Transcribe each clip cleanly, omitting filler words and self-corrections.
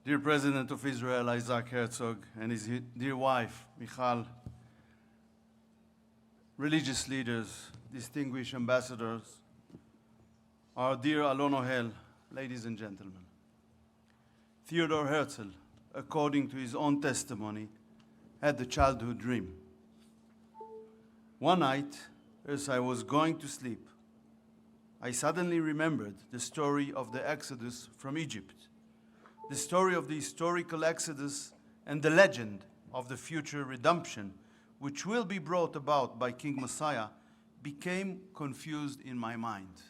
Dear President of Israel, Isaac Herzog, and his dear wife, Michal, religious leaders, distinguished ambassadors, our dear Alon Ohel, ladies and gentlemen. Theodor Herzl, according to his own testimony, had a childhood dream. One night, as I was going to sleep, I suddenly remembered the story of the Exodus from Egypt, the story of the historical Exodus and the legend of the future redemption, which will be brought about by King Messiah, became confused in my mind.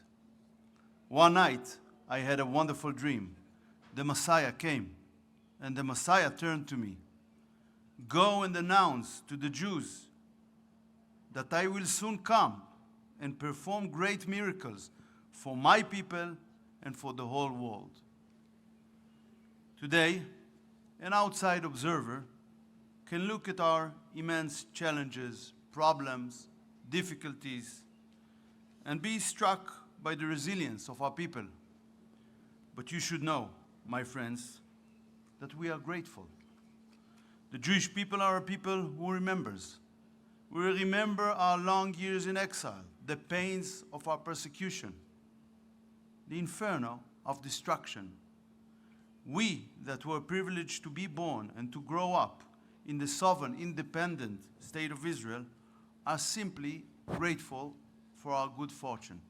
One night, I had a wonderful dream. The Messiah came, and the Messiah turned to me. Go and announce to the Jews that I will soon come and perform great miracles for my people and for the whole world. Today, an outside observer can look at our immense challenges, problems, difficulties, and be struck by the resilience of our people. But you should know, my friends, that we are grateful. The Jewish people are a people who remembers. We remember our long years in exile, the pains of our persecution, the inferno of destruction. We that were privileged to be born and to grow up in the sovereign, independent state of Israel are simply grateful for our good fortune.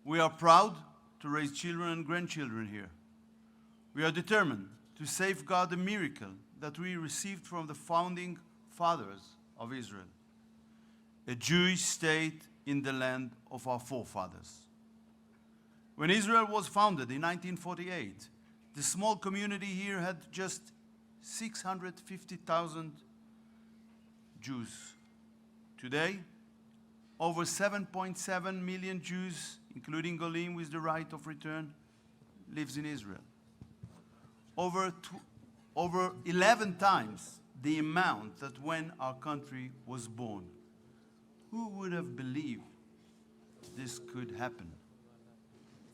We are proud to raise children and grandchildren here. We are determined to safeguard the miracle that we received from the founding fathers of Israel, a Jewish state in the land of our forefathers. When Israel was founded in 1948, the small community here had just 650,000 Jews. Today, over 7.7 million Jews, including Golim with the right of return, lives in Israel. Over 11 times the amount that when our country was born. Who would have believed this could happen?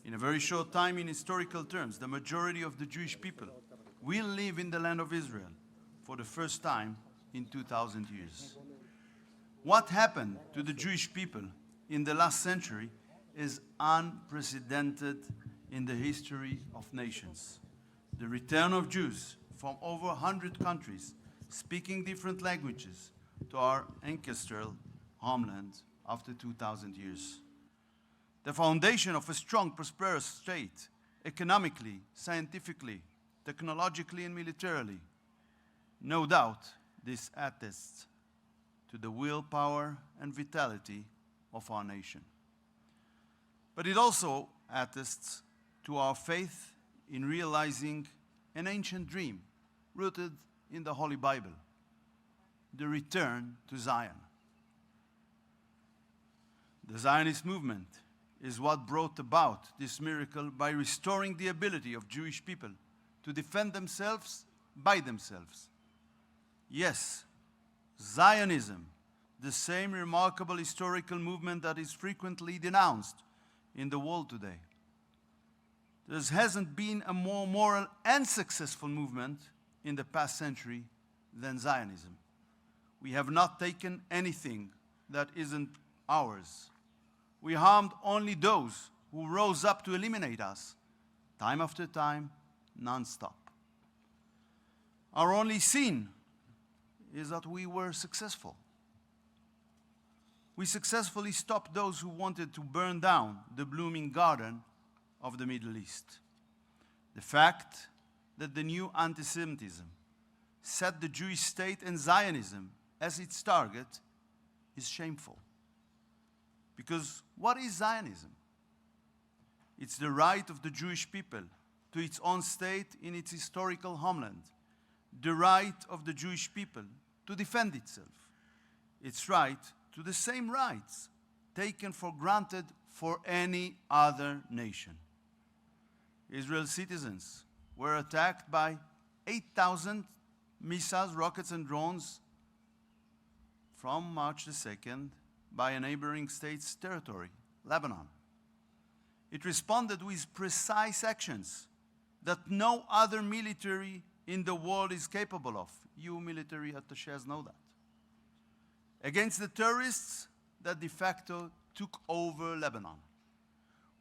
In a very short time, in historical terms, the majority of the Jewish people will live in the land of Israel for the first time in 2,000 years. What happened to the Jewish people in the last century is unprecedented in the history of nations. The return of Jews from over 100 countries speaking different languages to our ancestral homeland after 2,000 years. The foundation of a strong, prosperous state, economically, scientifically, technologically, and militarily. No doubt, this attests to the willpower and vitality of our nation. But it also attests to our faith in realizing an ancient dream rooted in the Holy Bible, the return to Zion. The Zionist movement is what brought about this miracle by restoring the ability of Jewish people to defend themselves by themselves. Yes, Zionism, the same remarkable historical movement that is frequently denounced in the world today. There hasn't been a more moral and successful movement in the past century than Zionism. We have not taken anything that isn't ours. We harmed only those who rose up to eliminate us, time after time, non-stop. Our only sin is that we were successful. We successfully stopped those who wanted to burn down the blooming garden of the Middle East. The fact that the new anti-Semitism set the Jewish state and Zionism as its target is shameful. Because what is Zionism? It's the right of the Jewish people to its own state in its historical homeland, the right of the Jewish people to defend itself, its right to the same rights taken for granted for any other nation. Israel's citizens were attacked by 8,000 missiles, rockets, and drones from March the 2nd by a neighboring state's territory, Lebanon. It responded with precise actions that no other military in the world is capable of. You military attachés know that. Against the terrorists that de facto took over Lebanon.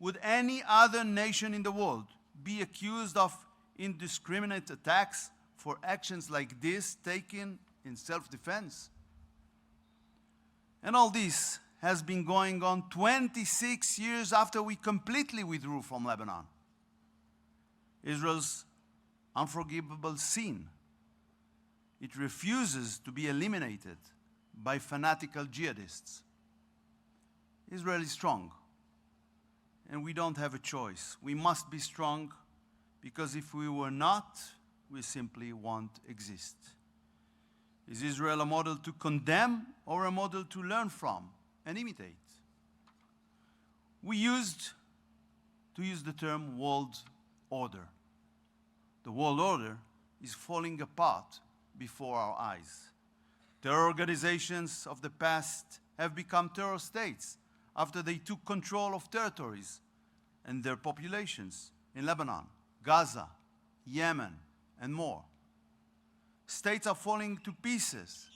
Would any other nation in the world be accused of indiscriminate attacks for actions like this taken in self-defense? And all this has been going on 26 years after we completely withdrew from Lebanon. Israel's unforgivable sin. It refuses to be eliminated by fanatical jihadists. Israel is strong, and we don't have a choice. We must be strong, because if we were not, we simply won't exist. Is Israel a model to condemn or a model to learn from and imitate? We used to use the term world order. The world order is falling apart before our eyes. Terror organizations of the past have become terror states after they took control of territories and their populations in Lebanon, Gaza, Yemen, and more. States are falling to pieces,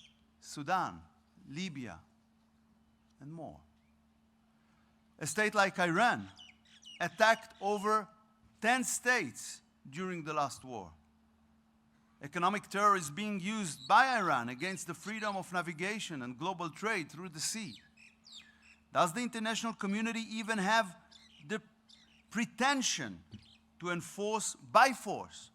Sudan, Libya, and more. A state like Iran attacked over 10 states during the last war. Economic terror is being used by Iran against the freedom of navigation and global trade through the sea. Does the international community even have the pretension to enforce by force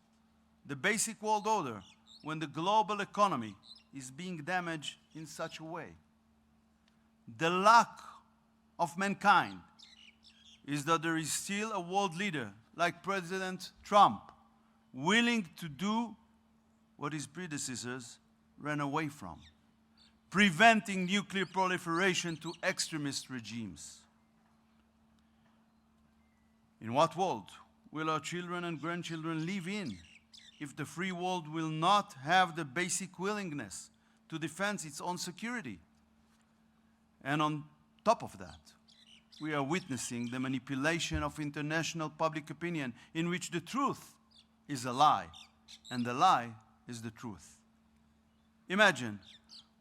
the basic world order when the global economy is being damaged in such a way? The luck of mankind is that there is still a world leader like President Trump willing to do what his predecessors ran away from, preventing nuclear proliferation to extremist regimes. In what world will our children and grandchildren live in if the free world will not have the basic willingness to defend its own security? And on top of that, we are witnessing the manipulation of international public opinion in which the truth is a lie and the lie is the truth. Imagine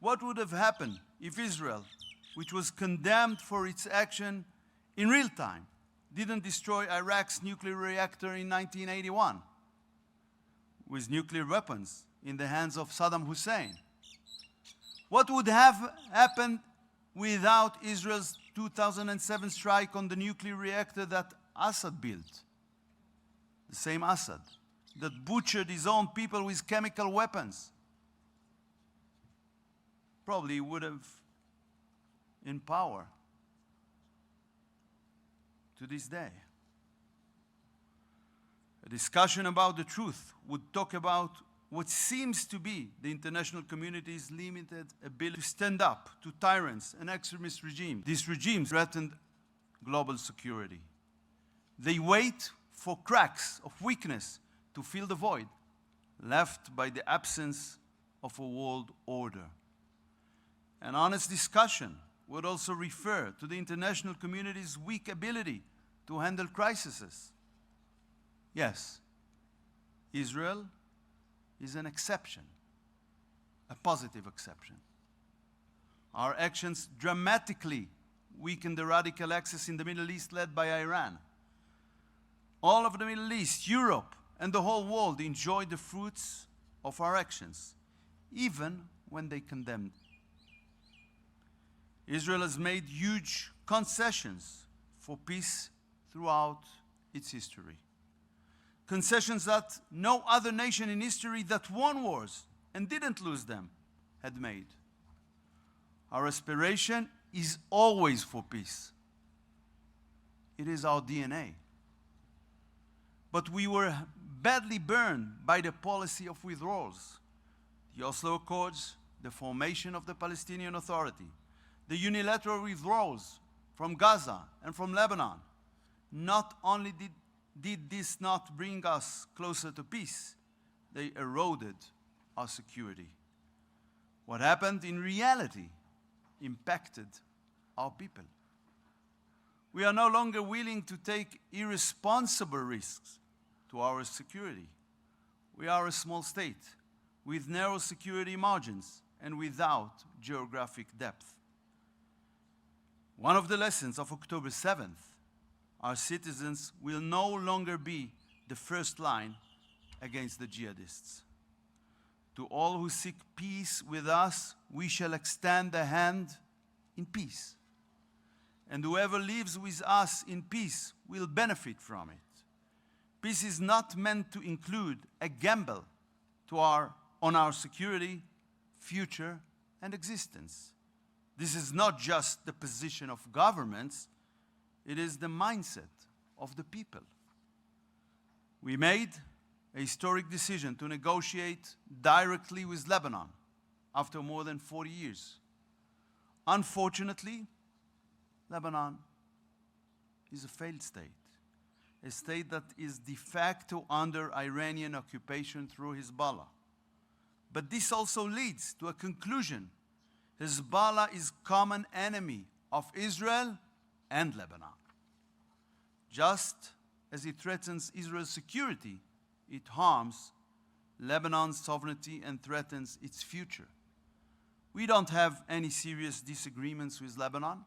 what would have happened if Israel, which was condemned for its action in real time, didn't destroy Iraq's nuclear reactor in 1981 with nuclear weapons in the hands of Saddam Hussein. What would have happened without Israel's 2007 strike on the nuclear reactor that Assad built? The same Assad that butchered his own people with chemical weapons. Probably would have in power to this day. A discussion about the truth would talk about what seems to be the international community's limited ability to stand up to tyrants and extremist regimes. These regimes threaten global security. They wait for cracks of weakness to fill the void left by the absence of a world order. An honest discussion would also refer to the international community's weak ability to handle crises. Yes, Israel is an exception, a positive exception. Our actions dramatically weaken the radical axis in the Middle East led by Iran. All of the Middle East, Europe, and the whole world enjoy the fruits of our actions, even when they condemn. Israel has made huge concessions for peace throughout its history. Concessions that no other nation in history that won wars and didn't lose them had made. Our aspiration is always for peace. It is our DNA. But we were badly burned by the policy of withdrawals. The Oslo Accords, the formation of the Palestinian Authority, the unilateral withdrawals from Gaza and from Lebanon. Not only did this not bring us closer to peace, they eroded our security. What happened in reality impacted our people. We are no longer willing to take irresponsible risks to our security. We are a small state with narrow security margins and without geographic depth. One of the lessons of October 7th, our citizens will no longer be the first line against the jihadists. To all who seek peace with us, we shall extend a hand in peace. And whoever lives with us in peace will benefit from it. Peace is not meant to include a gamble on our security, future, and existence. This is not just the position of governments, it is the mindset of the people. We made a historic decision to negotiate directly with Lebanon after more than 40 years. Unfortunately, Lebanon is a failed state, a state that is de facto under Iranian occupation through Hezbollah. But this also leads to a conclusion. Hezbollah is common enemy of Israel and Lebanon. Just as it threatens Israel's security, it harms Lebanon's sovereignty and threatens its future. We don't have any serious disagreements with Lebanon.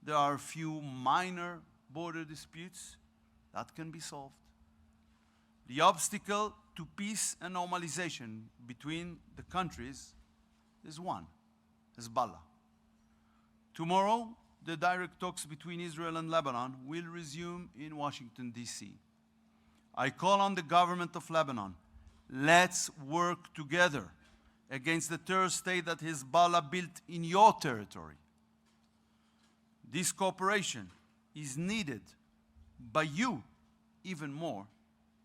There are a few minor border disputes that can be solved. The obstacle to peace and normalization between the countries is one: Hezbollah. Tomorrow, the direct talks between Israel and Lebanon will resume in Washington, D.C. I call on the government of Lebanon, let's work together against the terror state that Hezbollah built in your territory. This cooperation is needed by you even more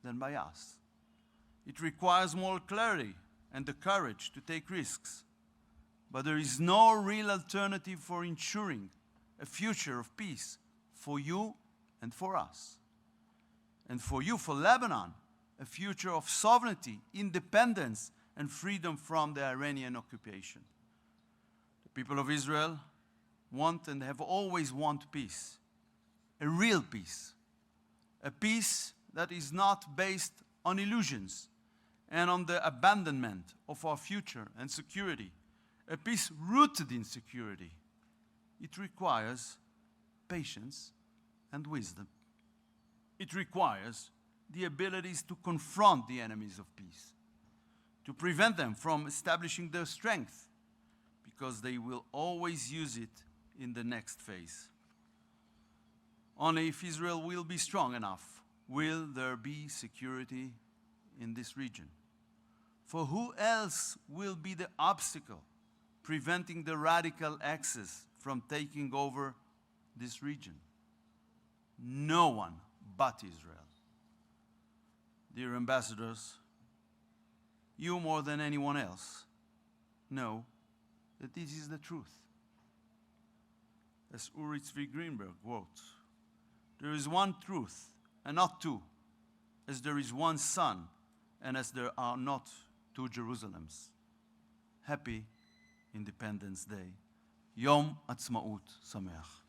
than by us. It requires more clarity and the courage to take risks. But there is no real alternative for ensuring a future of peace for you and for us. And for you, for Lebanon, a future of sovereignty, independence, and freedom from the Iranian occupation. The people of Israel want and have always wanted peace, a real peace, a peace that is not based on illusions and on the abandonment of our future and security, a peace rooted in security. It requires patience and wisdom. It requires the abilities to confront the enemies of peace, to prevent them from establishing their strength, because they will always use it in the next phase. Only if Israel will be strong enough will there be security in this region. For who else will be the obstacle preventing the radical axis from taking over this region? No one but Israel. Dear ambassadors, you more than anyone else know that this is the truth. As Uri Tzvi Greenberg wrote, there is one truth and not two, as there is one sun and as there are not two Jerusalems. Happy Independence Day. Yom Ha'atzmaut Sameach.